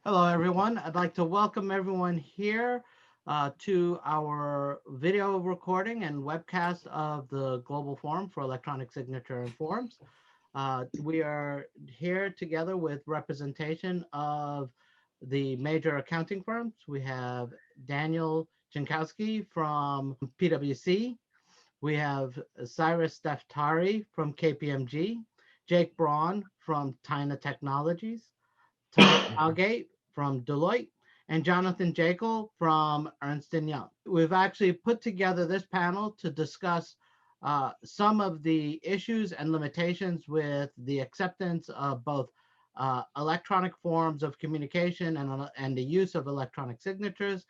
Hello, everyone. I'd like to welcome everyone here to our video recording and webcast of the Global Forum for Electronic Signature and Forms. We are here together with representation of the major accounting firms. We have Daniel Dzenkowski from PwC. We have Cyrus Daftary from KPMG, Jake Braun from TAINA Technologies, Tom Howgate from Deloitte, and Jonathan Jackel from Ernst & Young. We've actually put together this panel to discuss some of the issues and limitations with the acceptance of both electronic forms of communication and the use of electronic signatures.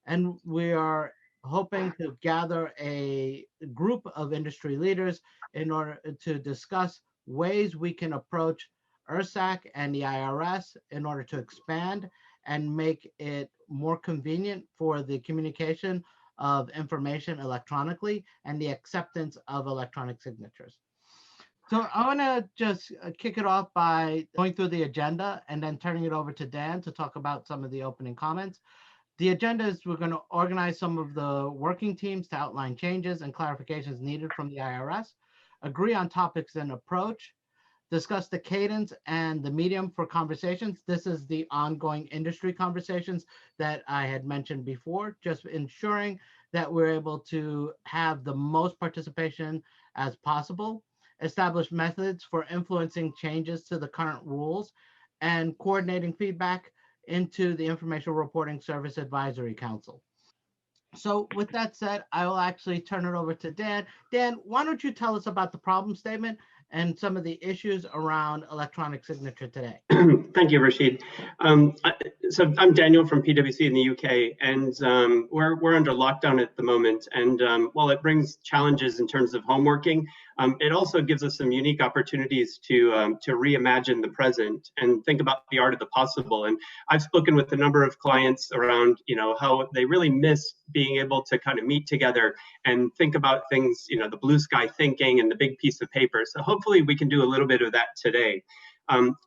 And we are hoping to gather a group of industry leaders in order to discuss ways we can approach ERSAC and the IRS in order to expand and make it more convenient for the communication of information electronically and the acceptance of electronic signatures. So I want to just kick it off by going through the agenda and then turning it over to Dan to talk about some of the opening comments. The agenda is we're going to organize some of the working teams to outline changes and clarifications needed from the IRS, agree on topics and approach, discuss the cadence and the medium for conversations. This is the ongoing industry conversations that I had mentioned before, just ensuring that we're able to have the most participation as possible, establish methods for influencing changes to the current rules, and coordinating feedback into the Information Reporting Service Advisory Council. So with that said, I will actually turn it over to Dan. Dan, why don't you tell us about the problem statement and some of the issues around electronic signature today? Thank you, Rasheed. So I'm Daniel from PwC in the UK, and we're under lockdown at the moment. And while it brings challenges in terms of homeworking, it also gives us some unique opportunities to reimagine the present and think about the art of the possible. And I've spoken with a number of clients around, how they really miss being able to kind of meet together and think about things, the blue sky thinking and the big piece of paper. So hopefully we can do a little bit of that today.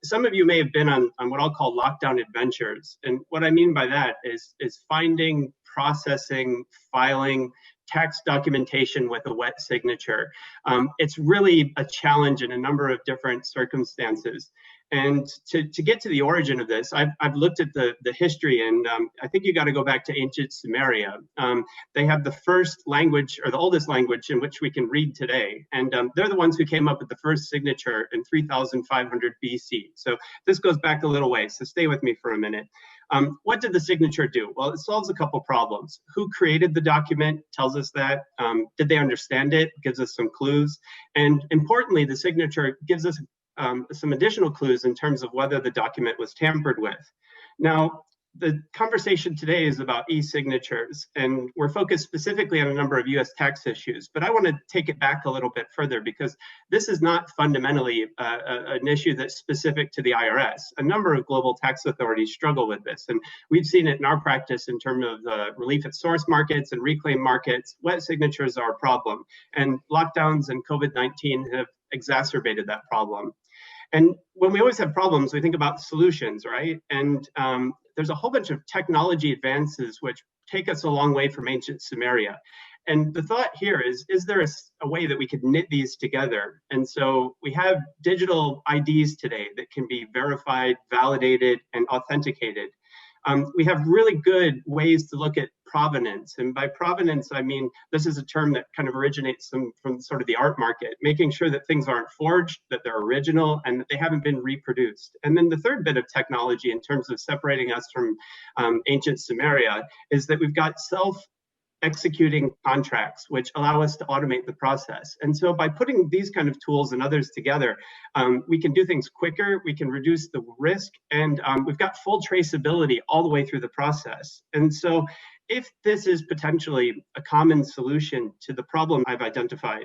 Some of you may have been on what I'll call lockdown adventures. And what I mean by that is finding, processing, filing, tax documentation with a wet signature. It's really a challenge in a number of different circumstances. And to get to the origin of this, I've looked at the history, and I think you got to go back to ancient Sumeria. They have the first language, or the oldest language, in which we can read today. And they're the ones who came up with the first signature in 3500 BC. So this goes back a little way, so stay with me for a minute. What did the signature do? Well, it solves a couple problems. Who created the document tells us that. Did they understand it? Gives us some clues. And importantly, the signature gives us some additional clues in terms of whether the document was tampered with. Now, the conversation today is about e-signatures, and we're focused specifically on a number of US tax issues, but I want to take it back a little bit further because this is not fundamentally an issue that's specific to the IRS. A number of global tax authorities struggle with this, and we've seen it in our practice in terms of relief at source markets and reclaim markets. Wet signatures are a problem, and lockdowns and COVID-19 have exacerbated that problem. And when we always have problems, we think about solutions, right? And there's a whole bunch of technology advances which take us a long way from ancient Sumeria. And the thought here is there a way that we could knit these together? And so we have digital IDs today that can be verified, validated, and authenticated. We have really good ways to look at provenance. And by provenance, I mean, this is a term that kind of originates from sort of the art market, making sure that things aren't forged, that they're original, and that they haven't been reproduced. And then the third bit of technology in terms of separating us from ancient Sumeria is that we've got self-executing contracts, which allow us to automate the process. And so by putting these kind of tools and others together, we can do things quicker, we can reduce the risk, and we've got full traceability all the way through the process. And so if this is potentially a common solution to the problem I've identified,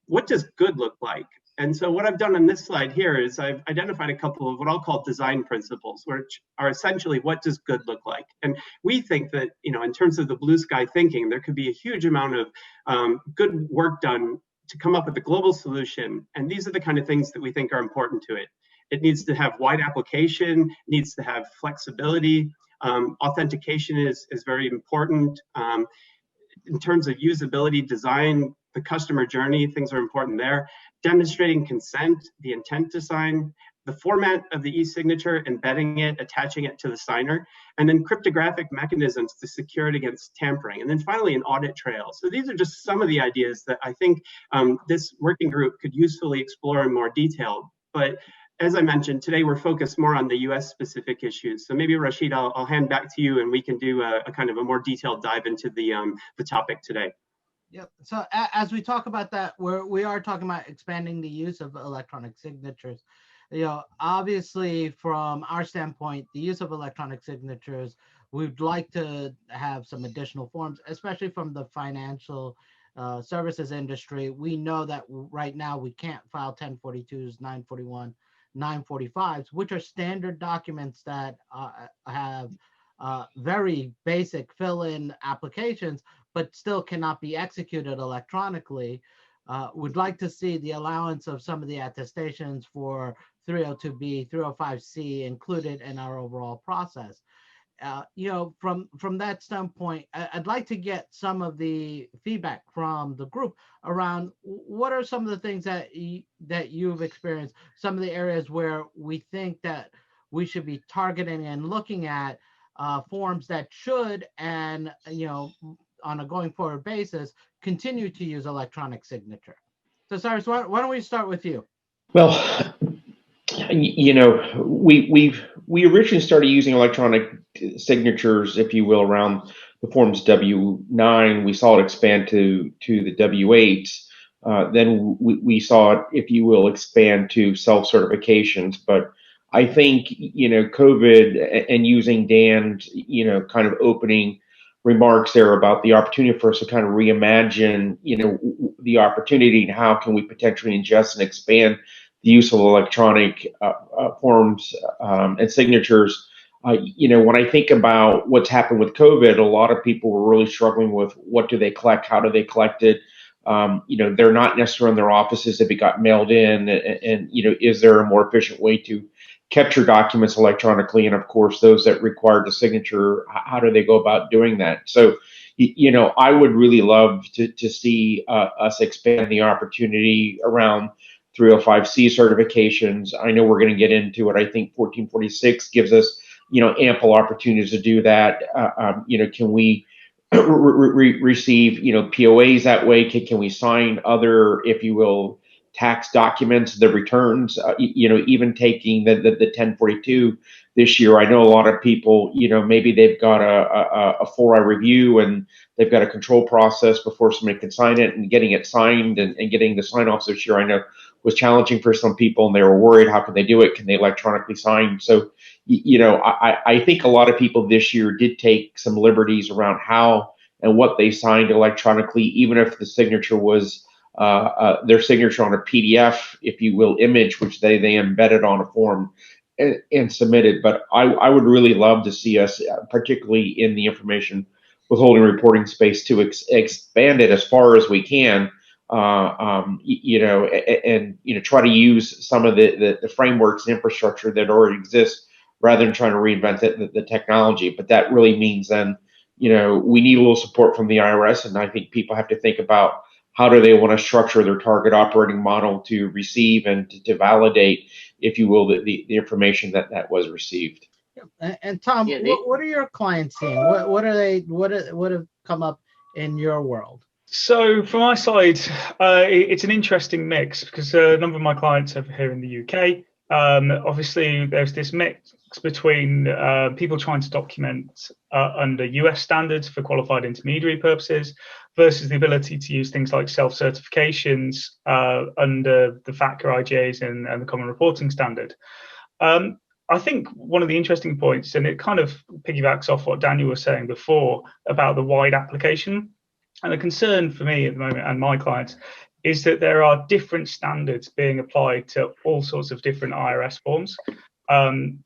what does good look like? And so what I've done on this slide here is I've identified a couple of what I'll call design principles, which are essentially what does good look like. And we think that, in terms of the blue sky thinking, there could be a huge amount of good work done to come up with a global solution. And these are the kind of things that we think are important to it. It needs to have wide application, needs to have flexibility. Authentication is very important. In terms of usability, design, the customer journey, things are important there. Demonstrating consent, the intent to sign, the format of the e-signature, embedding it, attaching it to the signer, and then cryptographic mechanisms to secure it against tampering. And then finally, an audit trail. So these are just some of the ideas that I think this working group could usefully explore in more detail. But as I mentioned, today we're focused more on the US specific issues. So maybe Rasheed, I'll hand back to you and we can do a kind of a more detailed dive into the topic today. Yep. So as we talk about that, we are talking about expanding the use of electronic signatures. Obviously from our standpoint, the use of electronic signatures, we'd like to have some additional forms, especially from the financial services industry. We know that right now we can't file 1042s, 941, 945s, which are standard documents that have very basic fill-in applications, but still cannot be executed electronically. Would like to see the allowance of some of the attestations for 302B, 305C included in our overall process. From that standpoint, I'd like to get some of the feedback from the group around what are some of the things that you've experienced, some of the areas where we think that we should be targeting and looking at forms that should, and on a going forward basis, continue to use electronic signature. So Cyrus, why don't we start with you? Well, we originally started using electronic signatures, if you will, around the forms W9. We saw it expand to the W8. Then we saw it, if you will, expand to self-certifications. But I think, COVID and using Dan's, kind of opening remarks there about the opportunity for us to kind of reimagine, the opportunity and how can we potentially ingest and expand the use of electronic forms and signatures. When I think about what's happened with COVID, a lot of people were really struggling with what do they collect, how do they collect it. They're not necessarily in their offices if it got mailed in, and is there a more efficient way to capture documents electronically? And of course, those that require the signature, how do they go about doing that? So, I would really love to see us expand the opportunity around 305C certifications. I know we're going to get into it. I think 1446 gives us, ample opportunities to do that. Can we receive, POAs that way? Can we sign other, if you will, tax documents, the returns, even taking the 1042 this year? I know a lot of people, maybe they've got a 4-hour review and they've got a control process before somebody can sign it, and getting it signed and getting the sign-offs this year, I know, was challenging for some people, and they were worried, how can they do it? Can they electronically sign? So, I think a lot of people this year did take some liberties around how and what they signed electronically, even if the signature was their signature on a PDF, if you will, image, which they embedded on a form and submitted. But I would really love to see us, particularly in the information withholding reporting space, to expand it as far as we can. Try to use some of the frameworks and infrastructure that already exist rather than trying to reinvent the technology. But that really means then, we need a little support from the IRS. And I think people have to think about how do they want to structure their target operating model to receive and to validate, if you will, the information that was received. And Tom, what are your clients seeing? What have come up in your world? So from my side, it's an interesting mix because a number of my clients over here in the UK, obviously there's this mix between people trying to document under US standards for qualified intermediary purposes versus the ability to use things like self-certifications under the FATCA IJs and the Common Reporting Standard. I think one of the interesting points, and it kind of piggybacks off what Daniel was saying before about the wide application. And the concern for me at the moment and my clients is that there are different standards being applied to all sorts of different IRS forms.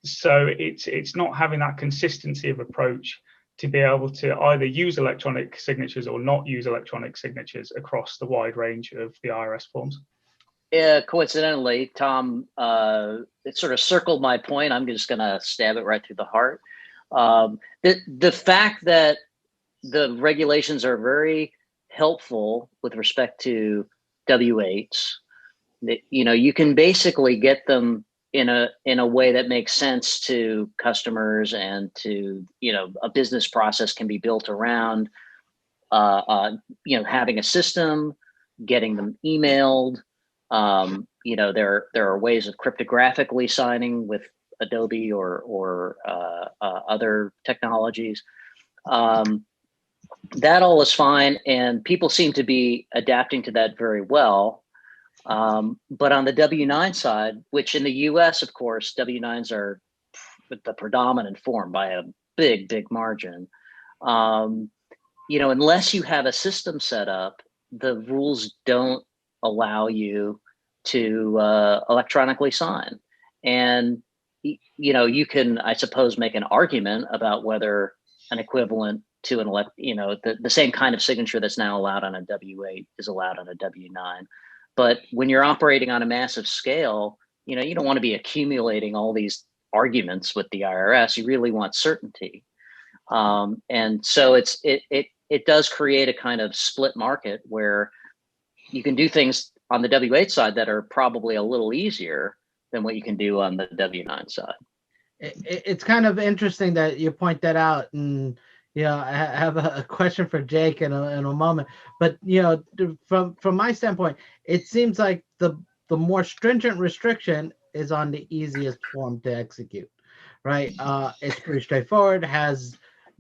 So it's not having that consistency of approach to be able to either use electronic signatures or not use electronic signatures across the wide range of the IRS forms. Coincidentally, Tom, it sort of circled my point. I'm just going to stab it right through the heart. The fact that the regulations are very helpful with respect to W-8s, you can basically get them in a way that makes sense to customers, and to, a business process can be built around, having a system, getting them emailed. There are ways of cryptographically signing with Adobe or other technologies. That all is fine, and people seem to be adapting to that very well. But on the W-9 side, which in the US, of course, W-9s are the predominant form by a big, big margin. Unless you have a system set up, the rules don't allow you to electronically sign. And, you can, I suppose, make an argument about whether an equivalent to the same kind of signature that's now allowed on a W-8 is allowed on a W-9. But when you're operating on a massive scale, you don't want to be accumulating all these arguments with the IRS. You really want certainty. And so it does create a kind of split market where you can do things on the W-8 side that are probably a little easier than what you can do on the W-9 side. It's kind of interesting that you point that out, and I have a question for Jake in a moment. But from my standpoint, it seems like the more stringent restriction is on the easiest form to execute, right? It's pretty straightforward, has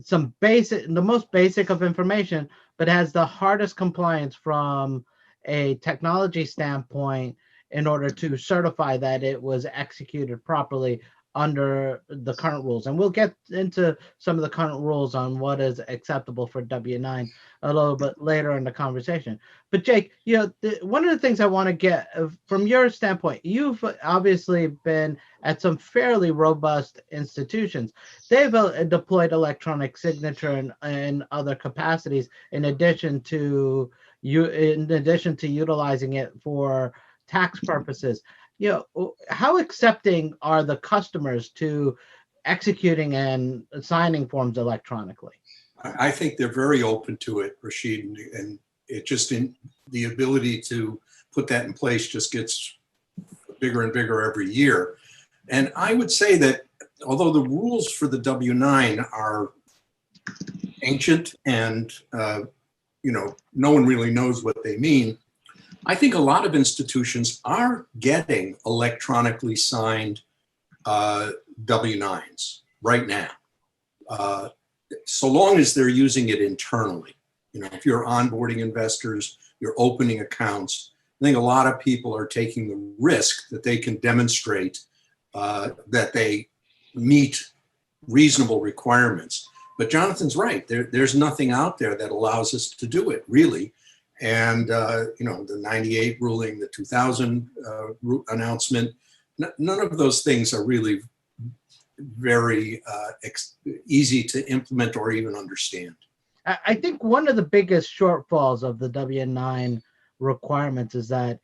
the most basic of information, but has the hardest compliance from a technology standpoint in order to certify that it was executed properly under the current rules. And we'll get into some of the current rules on what is acceptable for W-9 a little bit later in the conversation. But Jake, one of the things I want to get from your standpoint, you've obviously been at some fairly robust institutions. They've deployed electronic signature in other capacities, in addition to utilizing it for tax purposes. How accepting are the customers to executing and signing forms electronically? I think they're very open to it, Rasheed, and it just the ability to put that in place just gets bigger and bigger every year. And I would say that although the rules for the W-9 are ancient and no one really knows what they mean, I think a lot of institutions are getting electronically signed W-9s right now, so long as they're using it internally. If you're onboarding investors, you're opening accounts, I think a lot of people are taking the risk that they can demonstrate that they meet reasonable requirements. But Jonathan's right. There's nothing out there that allows us to do it, really. And, the 98 ruling, the 2000 announcement, none of those things are really very easy to implement or even understand. I think one of the biggest shortfalls of the W-9 requirements is that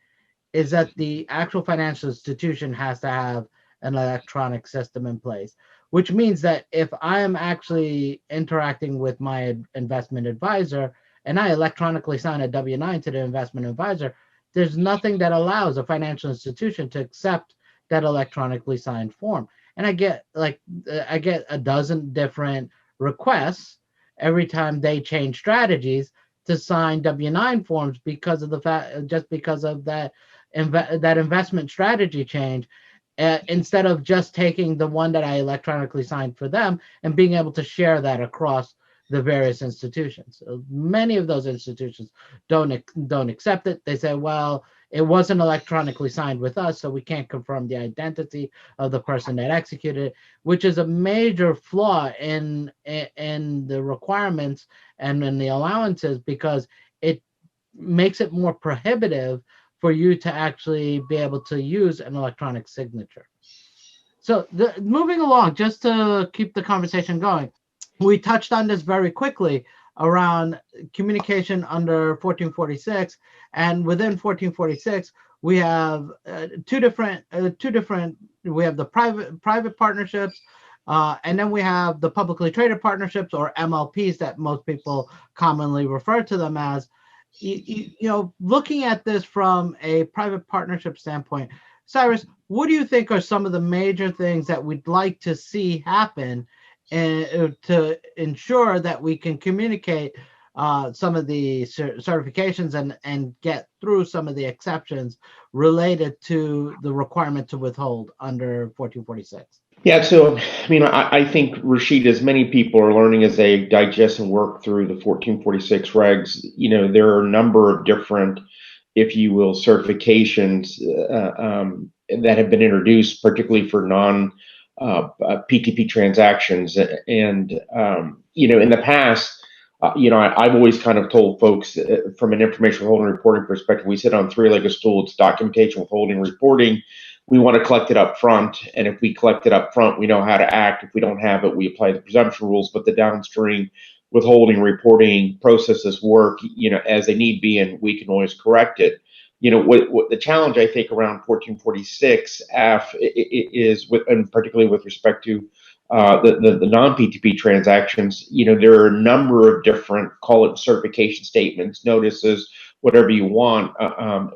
the actual financial institution has to have an electronic system in place, which means that if I am actually interacting with my investment advisor and I electronically sign a W-9 to the investment advisor, there's nothing that allows a financial institution to accept that electronically signed form. And I get a dozen different requests every time they change strategies to sign W-9 forms because of that investment strategy change. Instead of just taking the one that I electronically signed for them and being able to share that across the various institutions. Many of those institutions don't accept it. They say, well, it wasn't electronically signed with us, so we can't confirm the identity of the person that executed it, which is a major flaw in the requirements and in the allowances, because it makes it more prohibitive for you to actually be able to use an electronic signature. So moving along, just to keep the conversation going, we touched on this very quickly around communication under 1446, and within 1446, we have two different. We have the private partnerships, and then we have the publicly traded partnerships, or MLPs, that most people commonly refer to them as. You know, looking at this from a private partnership standpoint, Cyrus, what do you think are some of the major things that we'd like to see happen, and to ensure that we can communicate some of the certifications and get through some of the exceptions related to the requirement to withhold under 1446? Yeah, so I mean, I think, Rasheed, as many people are learning as they digest and work through the 1446 regs, you know, there are a number of different, if you will, certifications that have been introduced, particularly for non PTP transactions. And, you know, in the past, you know, I've always kind of told folks from an information withholding reporting perspective, we sit on three-legged stool. It's documentation, withholding, reporting. We want to collect it up front, and if we collect it up front, we know how to act. If we don't have it, we apply the presumption rules, but the downstream withholding reporting processes work, you know, as they need be, and we can always correct it. You know, what the challenge, I think, around 1446 F is, and particularly with respect to the non-PTP transactions, you know, there are a number of different, call it certification statements, notices, whatever you want.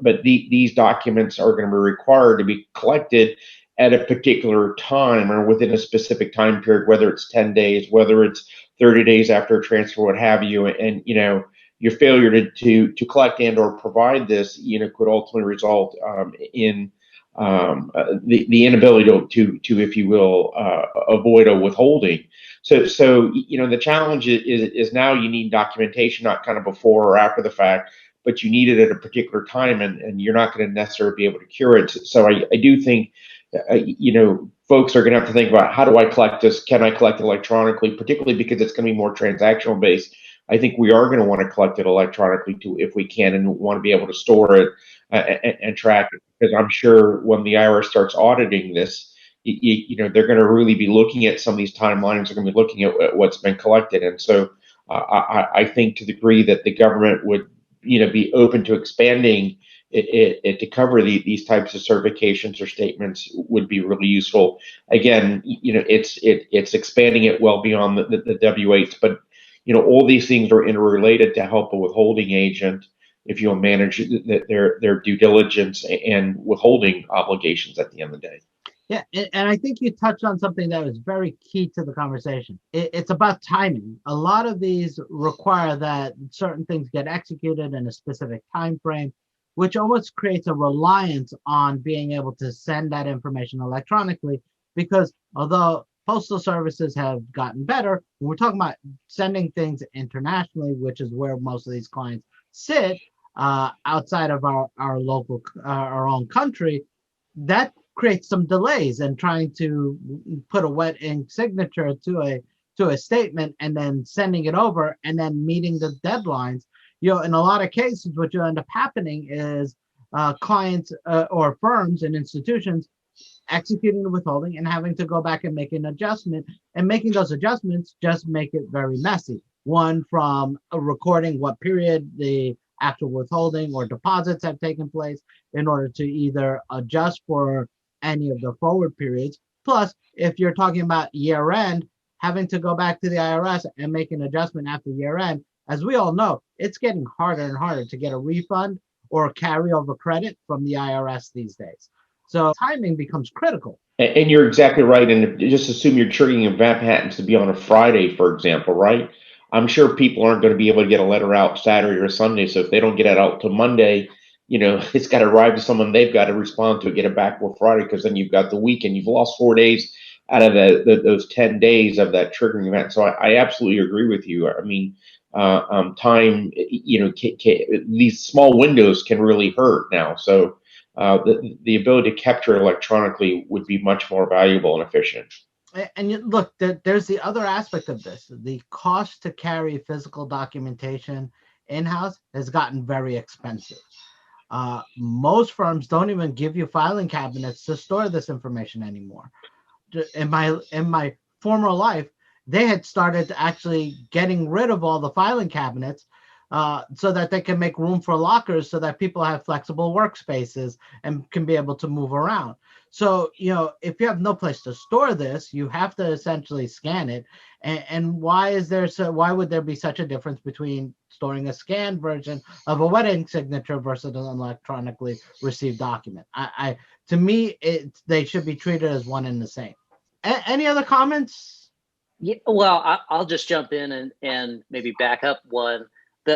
But these documents are going to be required to be collected at a particular time or within a specific time period, whether it's 10 days, whether it's 30 days after a transfer, what have you. And, you know, your failure to collect and or provide this, you know, could ultimately result in the inability to, if you will, avoid a withholding. So you know, the challenge is now you need documentation, not kind of before or after the fact, but you need it at a particular time, and you're not going to necessarily be able to cure it. So I do think, you know, folks are going to have to think about, how do I collect this? Can I collect it electronically? Particularly because it's going to be more transactional based. I think we are going to want to collect it electronically too, if we can, and want to be able to store it and track it. Because I'm sure when the IRS starts auditing this, you know, they're going to really be looking at some of these timelines. They're going to be looking at what's been collected, and so I think to the degree that the government would, you know, be open to expanding it to cover these types of certifications or statements would be really useful. Again, you know, it's expanding it well beyond the W-8s, but you know, all these things are interrelated to help a withholding agent, if you'll manage their due diligence and withholding obligations at the end of the day. Yeah, and I think you touched on something that was very key to the conversation. It's about timing. A lot of these require that certain things get executed in a specific time frame, which almost creates a reliance on being able to send that information electronically, because although postal services have gotten better, when we're talking about sending things internationally, which is where most of these clients sit, outside of our local, our own country, that creates some delays in trying to put a wet ink signature to a statement and then sending it over and then meeting the deadlines. You know, in a lot of cases, what you end up happening is clients or firms and institutions executing the withholding and having to go back and make an adjustment, and making those adjustments just make it very messy. One, from recording what period the actual withholding or deposits have taken place in order to either adjust for any of the forward periods. Plus, if you're talking about year end, having to go back to the IRS and make an adjustment after year end. As we all know, it's getting harder and harder to get a refund or carryover credit from the IRS these days. So timing becomes critical. And you're exactly right. And just assume you're triggering a VAT happens to be on a Friday, for example, right? I'm sure people aren't going to be able to get a letter out Saturday or Sunday. So if they don't get it out till Monday, you know, it's got to arrive to someone. They've got to respond to it, get it back for Friday, because then you've got the weekend. You've lost 4 days out of those 10 days of that triggering event. So I absolutely agree with you. I mean, time, you know, these small windows can really hurt now. So the ability to capture electronically would be much more valuable and efficient. And look, there's the other aspect of this. The cost to carry physical documentation in-house has gotten very expensive. Most firms don't even give you filing cabinets to store this information anymore. In my former life, they had started actually getting rid of all the filing cabinets so that they can make room for lockers so that people have flexible workspaces and can be able to move around. So, if you have no place to store this, you have to essentially scan it. And why would there be such a difference between storing a scanned version of a wedding signature versus an electronically received document? To me, they should be treated as one and the same. Any other comments? Yeah, well, I'll just jump in and maybe back up one.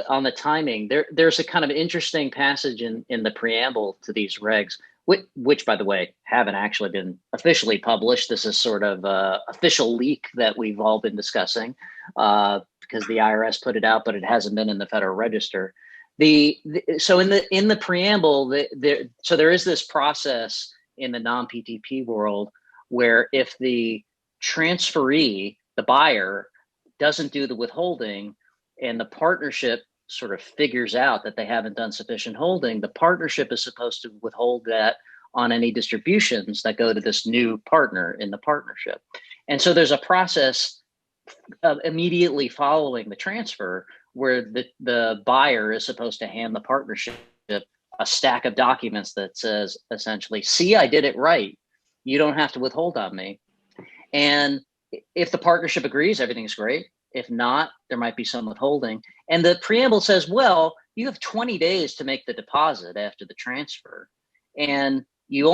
On the timing, there's a kind of interesting passage in the preamble to these regs, which, by the way, haven't actually been officially published. This is sort of an official leak that we've all been discussing because the IRS put it out, but it hasn't been in the Federal Register. So in the preamble, there is this process in the non-PTP world where if the transferee, the buyer, doesn't do the withholding, and the partnership sort of figures out that they haven't done sufficient holding, the partnership is supposed to withhold that on any distributions that go to this new partner in the partnership. And so there's a process of immediately following the transfer where the buyer is supposed to hand the partnership a stack of documents that says essentially, see, I did it right. You don't have to withhold on me. And if the partnership agrees, everything's great. If not, there might be some withholding. And the preamble says, well, you have 20 days to make the deposit after the transfer. And you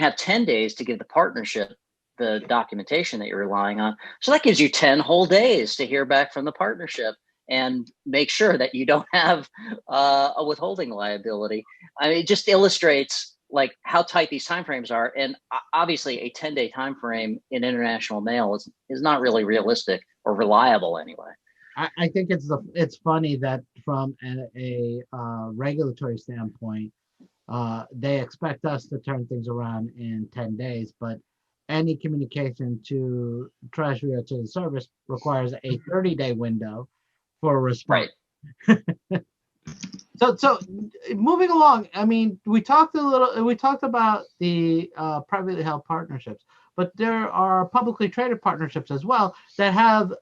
have 10 days to give the partnership the documentation that you're relying on. So that gives you 10 whole days to hear back from the partnership and make sure that you don't have a withholding liability. I mean, it just illustrates like how tight these timeframes are. And obviously a 10-day time frame in international mail is not really realistic or reliable anyway. I think it's funny that from a regulatory standpoint, they expect us to turn things around in 10 days, but any communication to Treasury or to the service requires a 30-day window for a response. Right. So moving along, I mean, we talked about the privately held partnerships, but there are publicly traded partnerships as well that have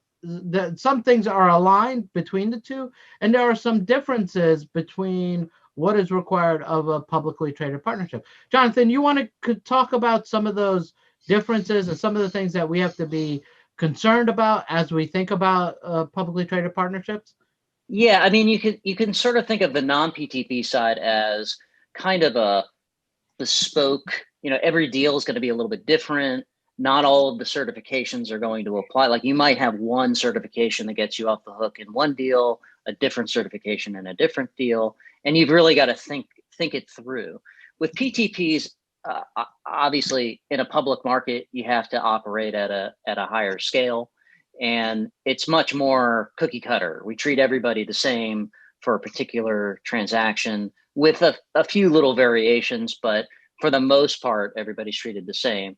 some things are aligned between the two, and there are some differences between what is required of a publicly traded partnership. Jonathan, you want to talk about some of those differences and some of the things that we have to be concerned about as we think about publicly traded partnerships? Yeah, I mean, you can sort of think of the non-PTP side as kind of a bespoke, every deal is going to be a little bit different. Not all of the certifications are going to apply. Like you might have one certification that gets you off the hook in one deal, a different certification in a different deal, and you've really got to think it through. With PTPs, obviously in a public market, you have to operate at a higher scale. And it's much more cookie cutter. We treat everybody the same for a particular transaction with a few little variations, but for the most part, everybody's treated the same.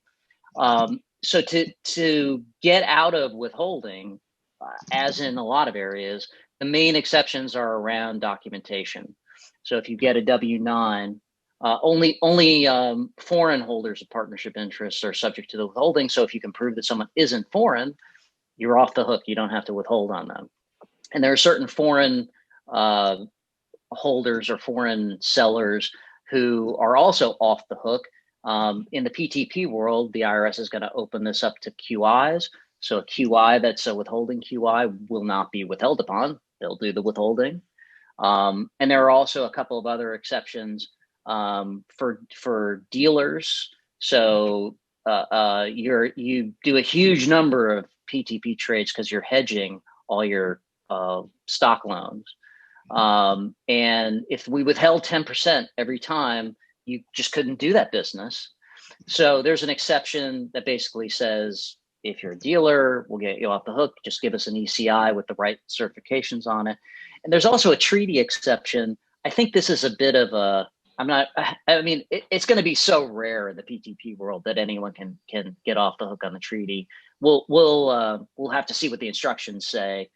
So to get out of withholding, as in a lot of areas, the main exceptions are around documentation. So if you get a W-9, only foreign holders of partnership interests are subject to the withholding. So if you can prove that someone isn't foreign, you're off the hook. You don't have to withhold on them. And there are certain foreign holders or foreign sellers who are also off the hook. In the PTP world, the IRS is going to open this up to QIs. So a QI that's a withholding QI will not be withheld upon. They'll do the withholding. And there are also a couple of other exceptions for dealers. So you do a huge number of PTP trades because you're hedging all your stock loans. And if we withheld 10% every time, you just couldn't do that business. So there's an exception that basically says, if you're a dealer, we'll get you off the hook. Just give us an ECI with the right certifications on it. And there's also a treaty exception. I think this is a bit of it's going to be so rare in the PTP world that anyone can get off the hook on the treaty. We'll have to see what the instructions say.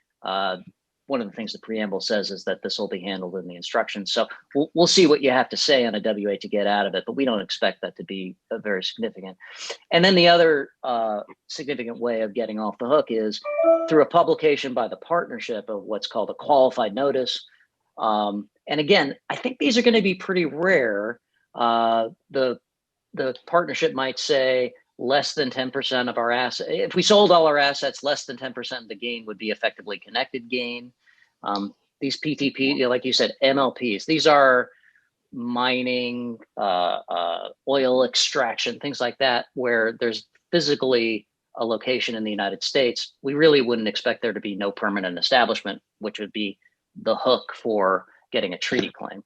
One of the things the preamble says is that this will be handled in the instructions. So we'll see what you have to say on a W-8 to get out of it, but we don't expect that to be very significant. And then the other significant way of getting off the hook is through a publication by the partnership of what's called a qualified notice. And again, I think these are going to be pretty rare. The partnership might say less than 10% of our assets. If we sold all our assets, less than 10% of the gain would be effectively connected gain. These PTP, like you said, MLPs, these are mining, oil extraction, things like that, where there's physically a location in the United States. We really wouldn't expect there to be no permanent establishment, which would be the hook for getting a treaty claim.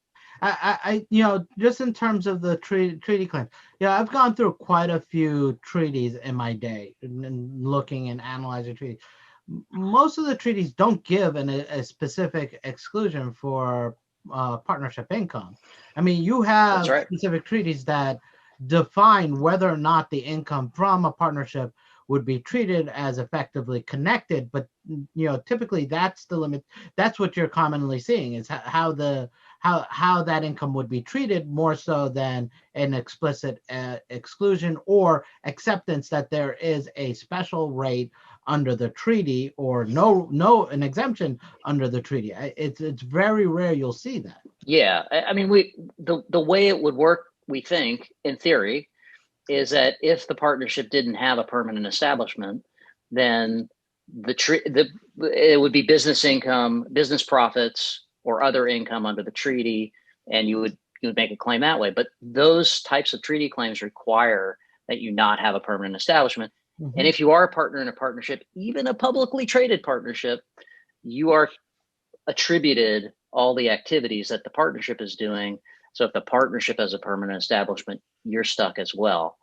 Just in terms of the treaty claim, I've gone through quite a few treaties in my day and looking and analyzing treaties. Most of the treaties don't give a specific exclusion for partnership income. I mean, you have specific treaties that define whether or not the income from a partnership would be treated as effectively connected, but typically that's the limit. That's what you're commonly seeing, is how that income would be treated, more so than an explicit exclusion or acceptance that there is a special rate under the treaty, or an exemption under the treaty. It's very rare you'll see that. Yeah, I mean, the way it would work, we think, in theory, is that if the partnership didn't have a permanent establishment, then it would be business income, business profits, or other income under the treaty, and you would make a claim that way. But those types of treaty claims require that you not have a permanent establishment. Mm-hmm. And if you are a partner in a partnership, even a publicly traded partnership, you are attributed all the activities that the partnership is doing. So if the partnership has a permanent establishment, you're stuck as well.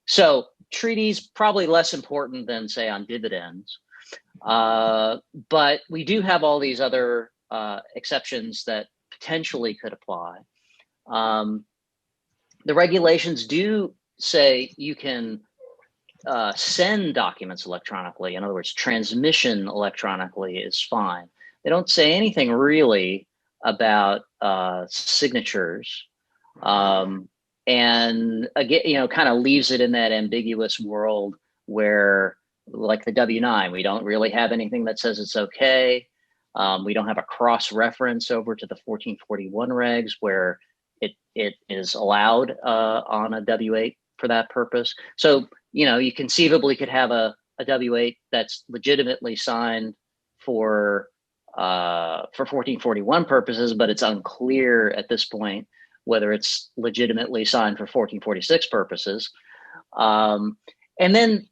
So treaties probably less important than, say, on dividends. But we do have all these other exceptions that potentially could apply. The regulations do say you can send documents electronically. In other words, transmission electronically is fine. They don't say anything really about signatures, and again, kind of leaves it in that ambiguous world where, like the W-9, we don't really have anything that says it's okay. We don't have a cross-reference over to the 1441 regs where it is allowed on a W-8 for that purpose. So, you conceivably could have a W-8 that's legitimately signed for 1441 purposes, but it's unclear at this point whether it's legitimately signed for 1446 purposes. And then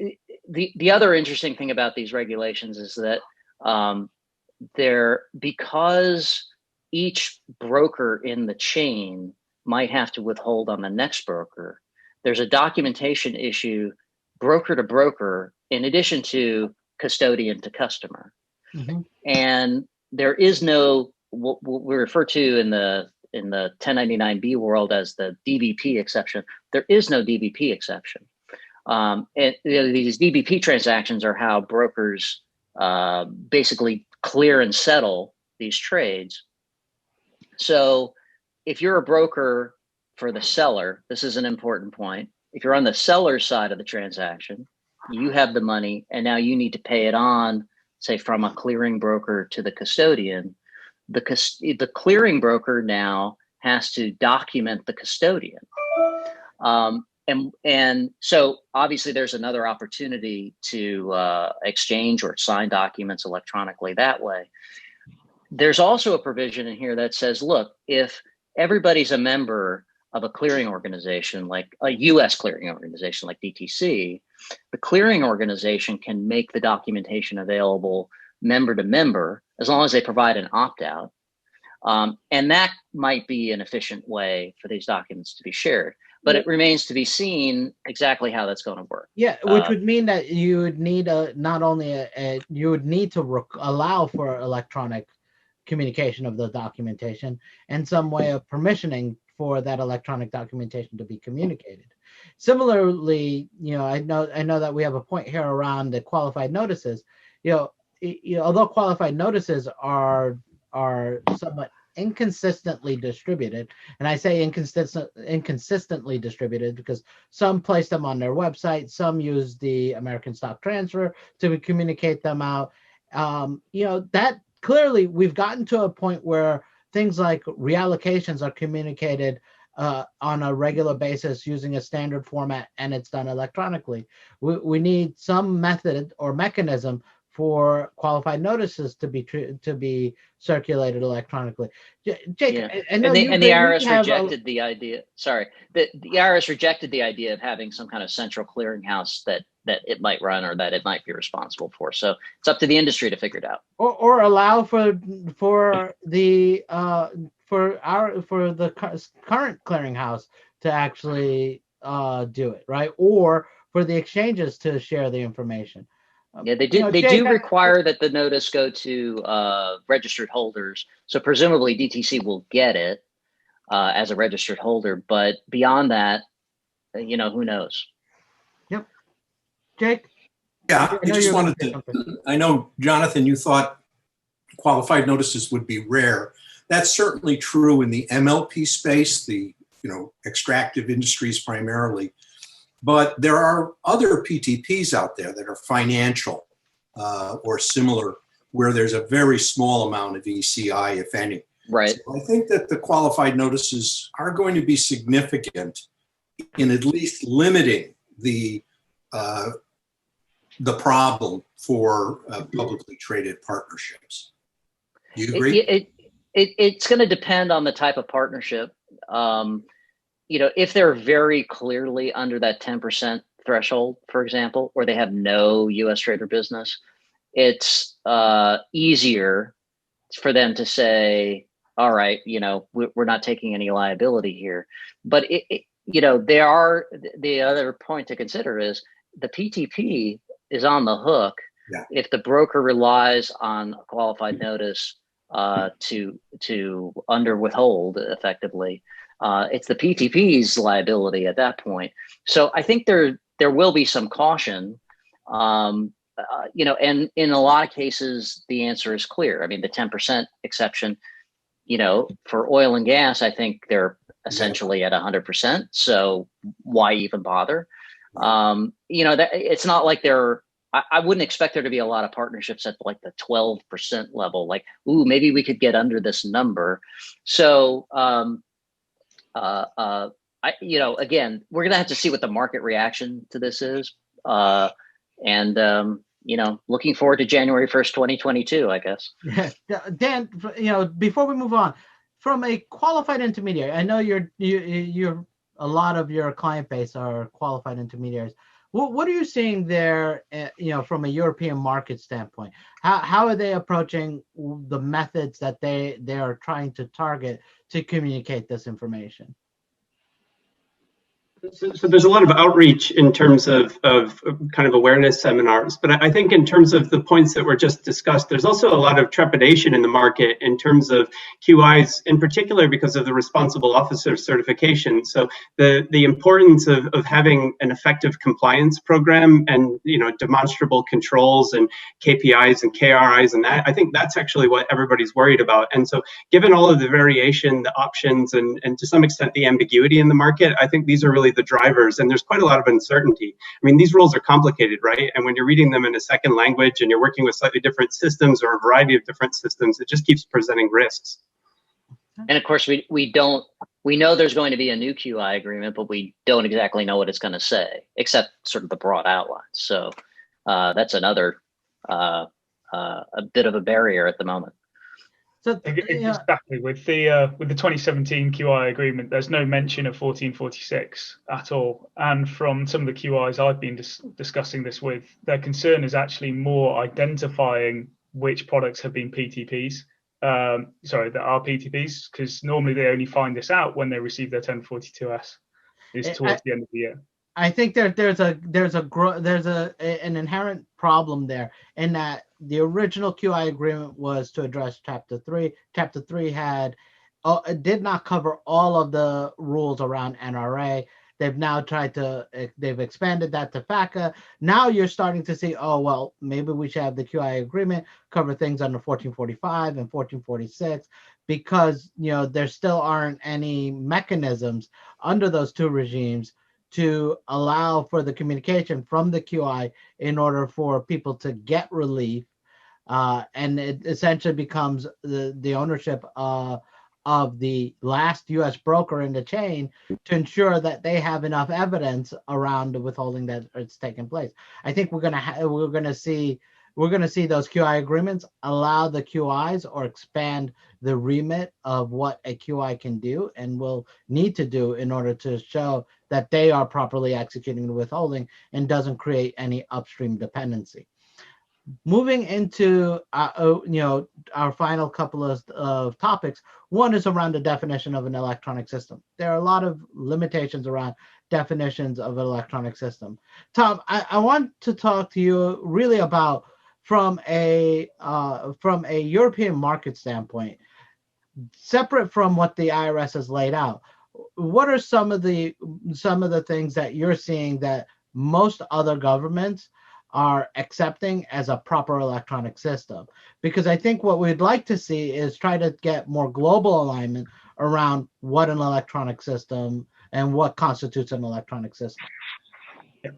the other interesting thing about these regulations is that because each broker in the chain might have to withhold on the next broker, there's a documentation issue broker to broker in addition to custodian to customer. Mm-hmm. And there is no, what we refer to in the 1099B world as the DBP exception. There is no DBP exception. And these DBP transactions are how brokers basically clear and settle these trades. So if you're a broker for the seller, this is an important point. If you're on the seller's side of the transaction, you have the money and now you need to pay it on, say, from a clearing broker to the custodian. The clearing broker now has to document the custodian. And so obviously there's another opportunity to exchange or sign documents electronically that way. There's also a provision in here that says, look, if everybody's a member of a clearing organization, like a US clearing organization like DTC, the clearing organization can make the documentation available member to member as long as they provide an opt-out. And that might be an efficient way for these documents to be shared. But it remains to be seen exactly how that's going to work. Yeah, which would mean that you would need you would need to allow for electronic communication of the documentation and some way of permissioning for that electronic documentation to be communicated. Similarly, I know that we have a point here around the qualified notices. Although qualified notices are somewhat inconsistently distributed, and I say inconsistently distributed because some place them on their website, some use the American Stock Transfer to communicate them out. That clearly we've gotten to a point where things like reallocations are communicated on a regular basis using a standard format, and it's done electronically. We need some method or mechanism for qualified notices to be circulated electronically. Jake, Yeah. I know and the you IRS have rejected the idea. Sorry, the IRS rejected the idea of having some kind of central clearinghouse that it might run or that it might be responsible for. So it's up to the industry to figure it out, or allow for the current clearinghouse to actually do it, right? Or for the exchanges to share the information. Yeah, they do. They do require that the notice go to registered holders. So presumably DTC will get it as a registered holder, but beyond that, who knows? Yep. Jake? Yeah, I just wanted to, I know, Jonathan, you thought qualified notices would be rare. That's certainly true in the MLP space, the extractive industries primarily. But there are other PTPs out there that are financial or similar, where there's a very small amount of ECI, if any. Right. So I think that the qualified notices are going to be significant in at least limiting the problem for publicly traded partnerships. Do you agree? It's going to depend on the type of partnership. If they're very clearly under that 10% threshold, for example, or they have no U.S. trader business, it's easier for them to say, all right, we're not taking any liability here. But there are, the other point to consider is the PTP is on the hook if the broker relies on a qualified notice to under withhold effectively. It's the PTP's liability at that point. So I think there will be some caution, and in a lot of cases, the answer is clear. I mean, the 10% exception, for oil and gas, I think they're essentially at 100%. So why even bother? It's not like I wouldn't expect there to be a lot of partnerships at like the 12% level, like, ooh, maybe we could get under this number. So, again, we're going to have to see what the market reaction to this is. Looking forward to January 1st, 2022, I guess. Yeah. Dan, before we move on, from a qualified intermediary, I know you're a lot of your client base are qualified intermediaries. What are you seeing there, from a European market standpoint? How are they approaching the methods that they are trying to target to communicate this information? So there's a lot of outreach in terms of kind of awareness seminars, but I think in terms of the points that were just discussed, there's also a lot of trepidation in the market in terms of QIs, in particular because of the responsible officer certification. So the importance of having an effective compliance program and demonstrable controls and KPIs and KRIs and that, I think that's actually what everybody's worried about. And so given all of the variation, the options, and to some extent the ambiguity in the market, I think these are really the drivers, and there's quite a lot of uncertainty. I mean, these rules are complicated, right? And when you're reading them in a second language and you're working with slightly different systems or a variety of different systems, it just keeps presenting risks. And of course, we know there's going to be a new QI agreement, but we don't exactly know what it's going to say, except sort of the broad outlines. So that's another a bit of a barrier at the moment. So exactly with the 2017 QI agreement, there's no mention of 1446 at all. And from some of the QIs I've been discussing this with, their concern is actually more identifying which products have been PTPs. That are PTPs, because normally they only find this out when they receive their 1042S. Is towards the end of the year. I think there's an inherent problem there in that the original QI agreement was to address Chapter 3. Chapter 3 did not cover all of the rules around NRA. They've now they've expanded that to FACA. Now you're starting to see, maybe we should have the QI agreement cover things under 1445 and 1446, because there still aren't any mechanisms under those two regimes to allow for the communication from the QI in order for people to get relief and it essentially becomes the ownership of the last U.S. broker in the chain to ensure that they have enough evidence around the withholding that it's taken place. I think we're gonna see those QI agreements allow the QIs or expand the remit of what a QI can do and will need to do in order to show that they are properly executing the withholding and doesn't create any upstream dependency. Moving into our final couple of topics, one is around the definition of an electronic system. There are a lot of limitations around definitions of an electronic system. Tom, I want to talk to you really about from a European market standpoint, separate from what the IRS has laid out. What are some of the things that you're seeing that most other governments are accepting as a proper electronic system? Because I think what we'd like to see is try to get more global alignment around what an electronic system and what constitutes an electronic system. Yeah.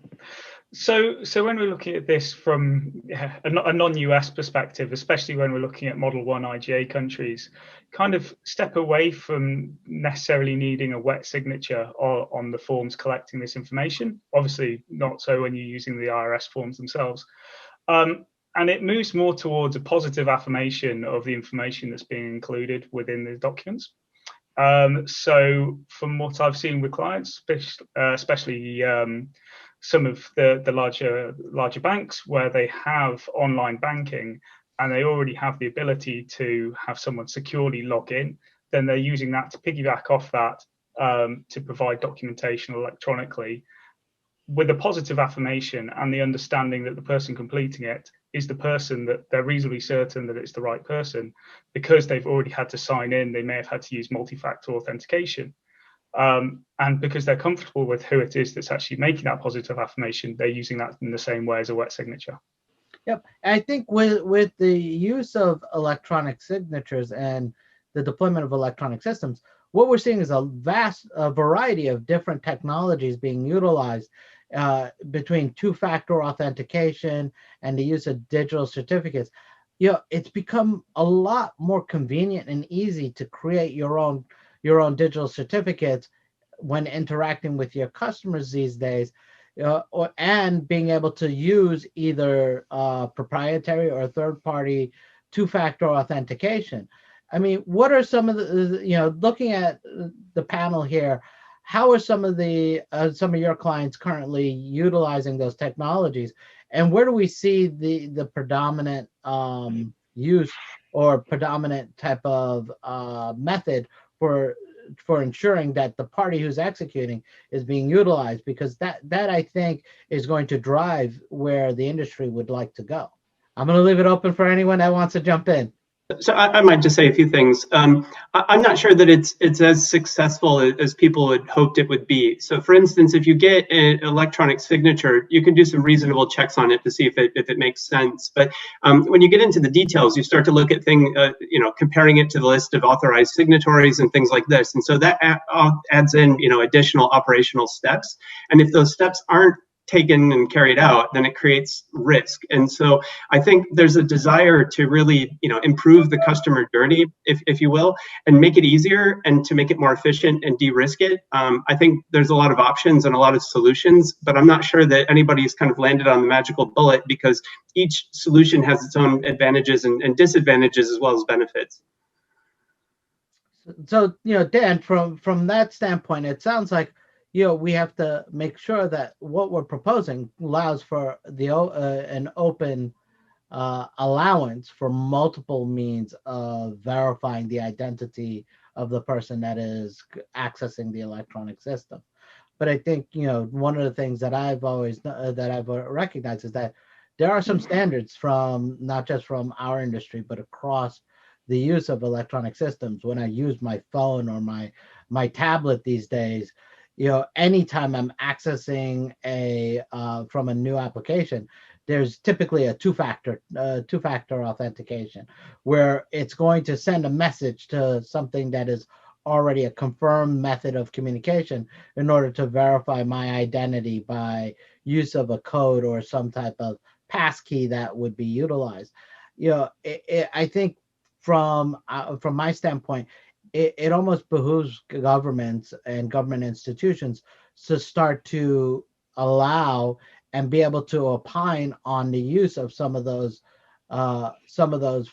So when we're looking at this from a non-US perspective, especially when we're looking at Model 1 IGA countries, kind of step away from necessarily needing a wet signature on the forms collecting this information. Obviously, not so when you're using the IRS forms themselves. And it moves more towards a positive affirmation of the information that's being included within the documents. So from what I've seen with clients, especially some of the larger banks where they have online banking and they already have the ability to have someone securely log in, then they're using that to piggyback off that to provide documentation electronically with a positive affirmation and the understanding that the person completing it is the person that they're reasonably certain that it's the right person. Because they've already had to sign in, they may have had to use multi-factor authentication. And because they're comfortable with who it is that's actually making that positive affirmation, they're using that in the same way as a wet signature. Yep. I think with the use of electronic signatures and the deployment of electronic systems, what we're seeing is a vast variety of different technologies being utilized between two-factor authentication and the use of digital certificates. It's become a lot more convenient and easy to create your own digital certificates when interacting with your customers these days, and being able to use either proprietary or third-party two-factor authentication. I mean, what are some of the, looking at the panel here, how are some of your clients currently utilizing those technologies, and where do we see the predominant use or predominant type of method for ensuring that the party who's executing is being utilized? Because that I think is going to drive where the industry would like to go. I'm going to leave it open for anyone that wants to jump in. So I might just say a few things. I'm not sure that it's as successful as people had hoped it would be. So, for instance, if you get an electronic signature, you can do some reasonable checks on it to see if it makes sense. But when you get into the details, you start to look at things, comparing it to the list of authorized signatories and things like this. And so that adds in, additional operational steps. And if those steps aren't taken and carried out, then it creates risk. And so I think there's a desire to really, improve the customer journey, if you will, and make it easier and to make it more efficient and de-risk it. I think there's a lot of options and a lot of solutions, but I'm not sure that anybody's kind of landed on the magical bullet, because each solution has its own advantages and disadvantages as well as benefits. So, Dan, from that standpoint, it sounds like we have to make sure that what we're proposing allows for an open allowance for multiple means of verifying the identity of the person that is accessing the electronic system. But I think one of the things that I've recognized is that there are some standards from not just from our industry but across the use of electronic systems. When I use my phone or my tablet these days, anytime I'm accessing from a new application, there's typically a two-factor authentication where it's going to send a message to something that is already a confirmed method of communication in order to verify my identity by use of a code or some type of passkey that would be utilized. I think from my standpoint, it almost behooves governments and government institutions to start to allow and be able to opine on the use of some of those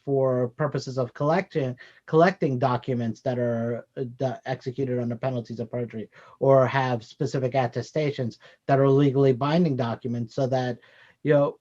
for purposes of collecting documents that are executed under penalties of perjury, or have specific attestations that are legally binding documents, so that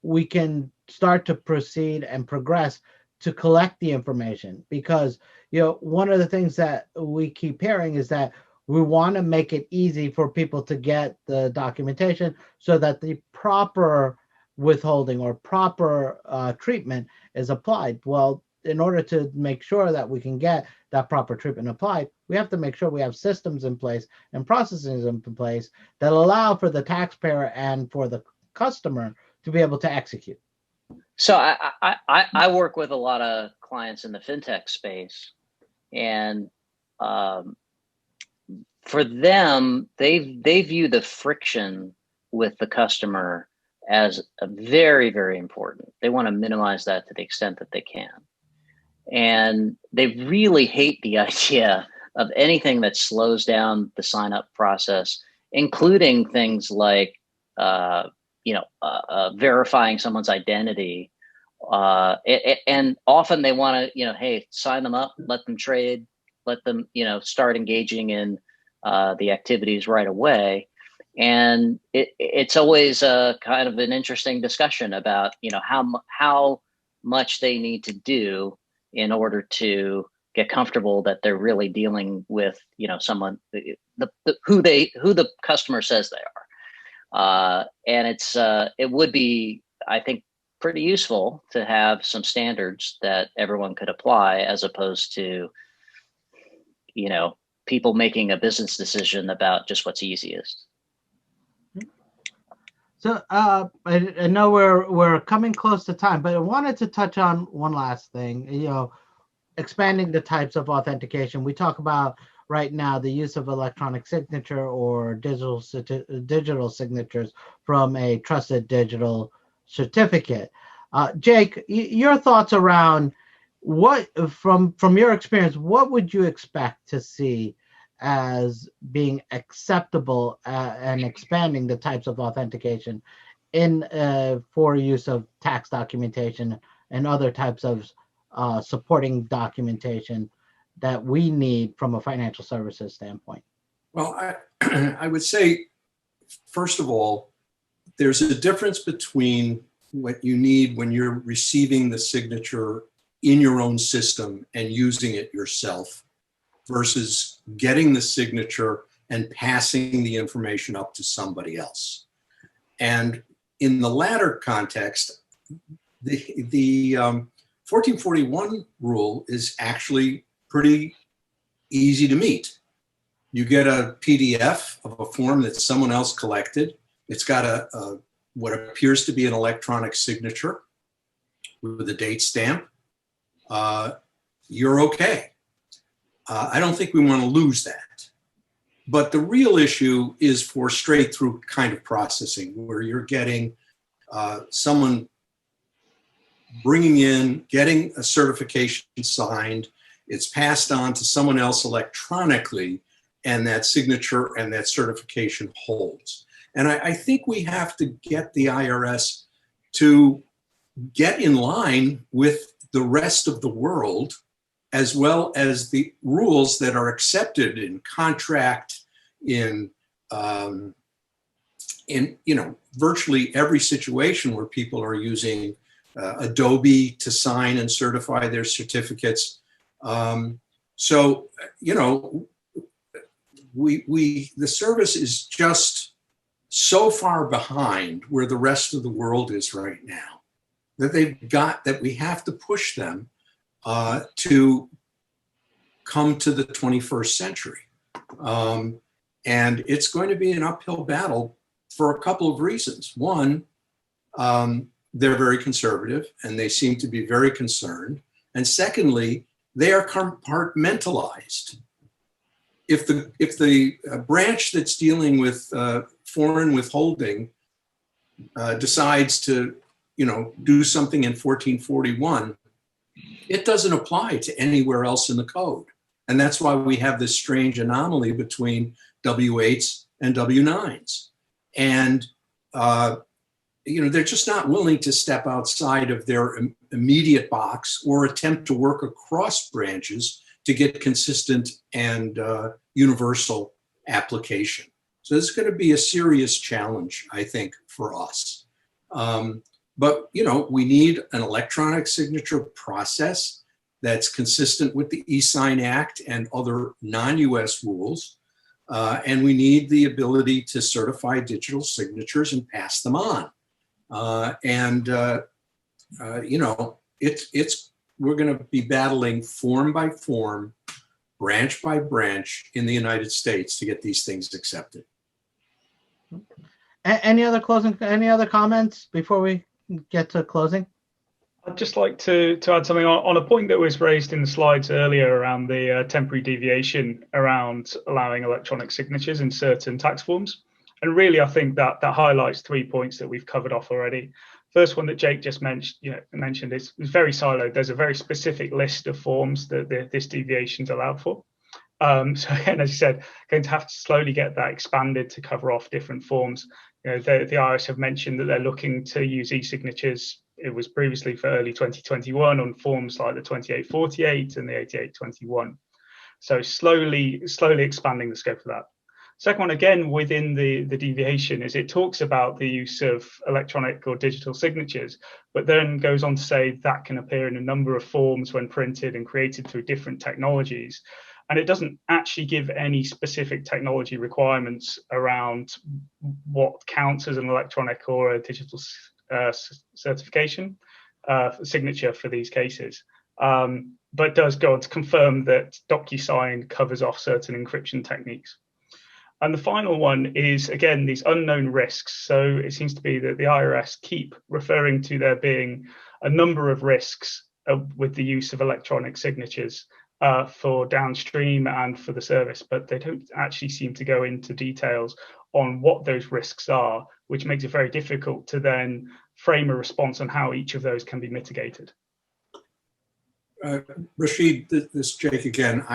we can start to proceed and progress to collect the information. Because one of the things that we keep hearing is that we want to make it easy for people to get the documentation, so that the proper withholding or proper treatment is applied. Well, in order to make sure that we can get that proper treatment applied, we have to make sure we have systems in place and processes in place that allow for the taxpayer and for the customer to be able to execute. So I work with a lot of clients in the fintech space, and for them, they view the friction with the customer as a very, very important. They want to minimize that to the extent that they can. And they really hate the idea of anything that slows down the sign up process, including things like, verifying someone's identity. And often they want to, hey, sign them up, let them trade, let them, start engaging in the activities right away. And it's always a kind of an interesting discussion about, how much they need to do in order to get comfortable that they're really dealing with, someone who the customer says they are. And it would be, I think, pretty useful to have some standards that everyone could apply, as opposed to, people making a business decision about just what's easiest. So I know we're coming close to time, but I wanted to touch on one last thing. Expanding the types of authentication. We talk about right now the use of electronic signature or digital signatures from a trusted digital certificate. Jake, your thoughts around what, from your experience, what would you expect to see as being acceptable and expanding the types of authentication for use of tax documentation and other types of supporting documentation that we need from a financial services standpoint? Well, I would say, first of all, there's a difference between what you need when you're receiving the signature in your own system and using it yourself, versus getting the signature and passing the information up to somebody else. And in the latter context, the 1441 rule is actually pretty easy to meet. You get a PDF of a form that someone else collected. It's got what appears to be an electronic signature with a date stamp. You're okay. I don't think we want to lose that. But the real issue is for straight through kind of processing, where you're getting someone getting a certification signed, it's passed on to someone else electronically, and that signature and that certification holds. And I think we have to get the IRS to get in line with the rest of the world, as well as the rules that are accepted in contract, in virtually every situation where people are using Adobe to sign and certify their certificates. The service is just so far behind where the rest of the world is right now that we have to push them to come to the 21st century. And it's going to be an uphill battle for a couple of reasons. One, they're very conservative and they seem to be very concerned. And secondly, they are compartmentalized. If the branch that's dealing with foreign withholding decides to do something in 1441, it doesn't apply to anywhere else in the code. And that's why we have this strange anomaly between W8s and W9s. And, they're just not willing to step outside of their immediate box or attempt to work across branches to get consistent and universal application. So this is going to be a serious challenge, I think, for us. But, we need an electronic signature process that's consistent with the e-Sign Act and other non-US rules. And we need the ability to certify digital signatures and pass them on. We're going to be battling form by form, branch by branch in the United States to get these things accepted. Any other comments before we get to closing? I'd just like to add something on a point that was raised in the slides earlier around the temporary deviation around allowing electronic signatures in certain tax forms. And really, I think that highlights 3 points that we've covered off already. First one that Jake just mentioned is very siloed. There's a very specific list of forms that this deviation is allowed for. So again, as you said, going to have to slowly get that expanded to cover off different forms. The IRS have mentioned that they're looking to use e-signatures. It was previously for early 2021 on forms like the 2848 and the 8821. So slowly expanding the scope of that. Second one, again, within the deviation, is it talks about the use of electronic or digital signatures, but then goes on to say that can appear in a number of forms when printed and created through different technologies. And it doesn't actually give any specific technology requirements around what counts as an electronic or a digital certification signature for these cases. But does go on to confirm that DocuSign covers off certain encryption techniques. And the final one is, again, these unknown risks. So it seems to be that the IRS keep referring to there being a number of risks with the use of electronic signatures for downstream and for the service, but they don't actually seem to go into details on what those risks are, which makes it very difficult to then frame a response on how each of those can be mitigated. Rasheed, this is Jake again.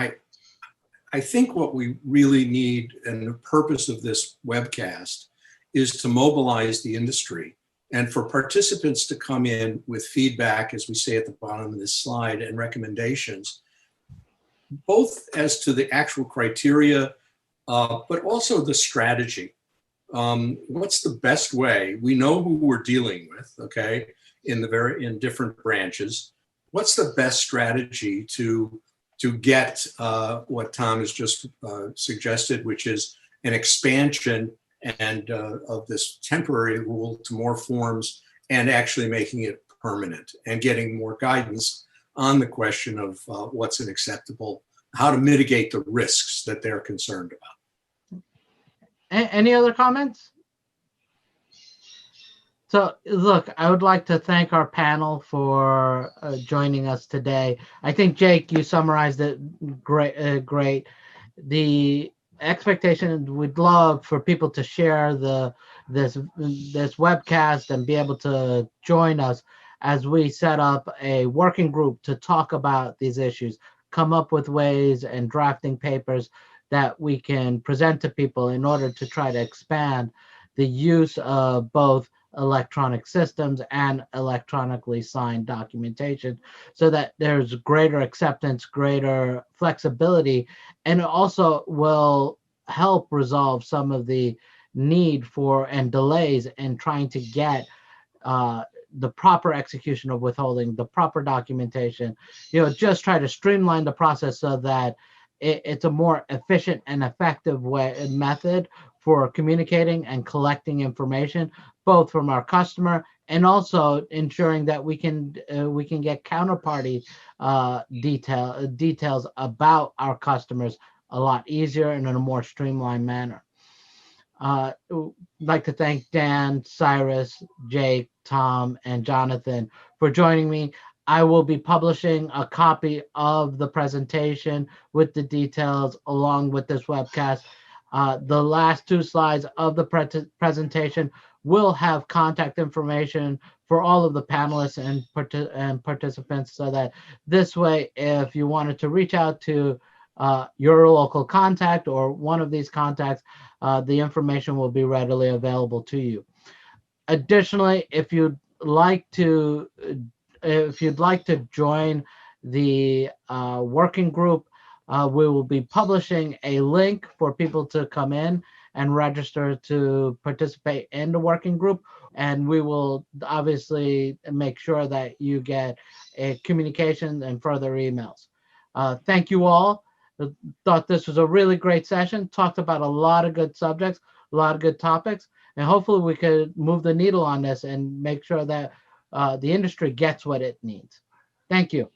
I think what we really need, and the purpose of this webcast, is to mobilize the industry and for participants to come in with feedback, as we say at the bottom of this slide, and recommendations, both as to the actual criteria, but also the strategy. What's the best way? We know who we're dealing with, okay, in different branches. What's the best strategy to get what Tom has just suggested, which is an expansion and of this temporary rule to more forms and actually making it permanent and getting more guidance on the question of what's an acceptable, how to mitigate the risks that they're concerned about. Any other comments? So, look, I would like to thank our panel for joining us today. I think, Jake, you summarized it great. The expectation, we'd love for people to share this webcast and be able to join us as we set up a working group to talk about these issues, come up with ways and drafting papers that we can present to people in order to try to expand the use of both electronic systems and electronically signed documentation so that there's greater acceptance, greater flexibility, and it also will help resolve some of the need for and delays in trying to get the proper execution of withholding, the proper documentation, just try to streamline the process so that it's a more efficient and effective method for communicating and collecting information, both from our customer and also ensuring that we can get counterparty details about our customers a lot easier and in a more streamlined manner. I'd like to thank Dan, Cyrus, Jake, Tom, and Jonathan for joining me. I will be publishing a copy of the presentation with the details along with this webcast. The last two slides of the presentation will have contact information for all of the panelists and participants, so that this way, if you wanted to reach out to your local contact or one of these contacts, the information will be readily available to you. Additionally, if you'd like to join the working group, we will be publishing a link for people to come in and register to participate in the working group. And we will obviously make sure that you get communications and further emails. Thank you all. Thought this was a really great session. Talked about a lot of good subjects, a lot of good topics, and hopefully we could move the needle on this and make sure that the industry gets what it needs. Thank you.